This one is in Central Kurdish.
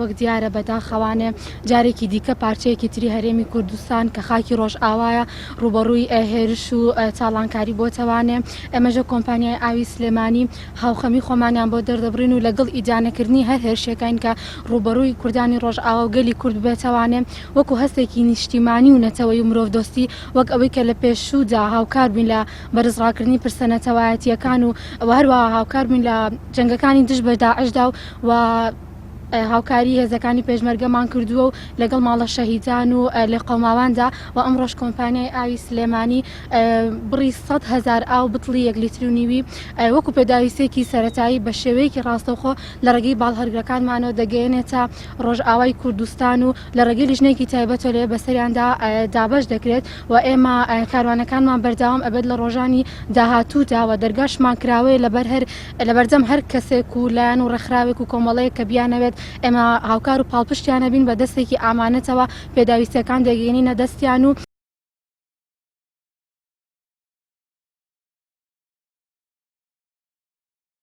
وەک دیارە بەداخەوانێ جارێکی دیکە پارچەیەکی تری هەرێمی کوردستان کە خاکی ڕۆژئاوایە ڕوبەڕووی هێرش و چاڵانکاری بۆتەوانێ ئێمەژە کۆمپانیای ئاوی سلێمانی هاوخەمی خۆمانیان بۆ دەردەبڕین و لەگەڵ ئیدانەکردنی هەر هێرشەکەین کە ڕوبەڕووی کوردانی ڕۆژئاوا و گەلی کورد بێتەوانێ وەکو هەستێکی نیشتیمانی و نەتەوەی و مرۆڤ دۆستی وەک ئەوەی کە لە پێشوودا هاوکار بین لە بەرزڕاکردنی پرسەنەتەوایەتیەکان و هەروەها هاوکار بین لە جەنگەکانی دژ بە داعشدا و هاوکاری هێزەکانی پێشمەرگەمان کردووە و لەگەڵ ماڵە شەهیدان و لە قەوماواندا و ئەمڕۆژ کۆمپانیای ئاوی سلێمانی بڕی 100,000 ئاو بتڵی 1 لیتر و نیوی وەکو پێداویستێکی سەرەتایی بە شێوەیەکی ڕاستەوخۆ لە ڕێگەی باڵهەرگرەکانمانەوە دەگەیەنێتە ڕۆژئاوای کوردستان و لە ڕێگەی لیژنێکی تایبەتە لێ بەسەریاندا دابەش دەکرێت و ئێمە کاروانەکانمان بەرداوام ئەبێت لە ڕۆژانی داهاتوودا و دەرگاشمان کراوەیە لەبەردەم هەر کەسێک و لایەن و ڕێکخراوێک و کۆمەڵەیەک کە بیانەوێت ئێمە هاوکار و پاڵپشتیانە بین بە دەستێکی ئامانەتەوە پێداویستەکان دەگەێنینە دەستیان و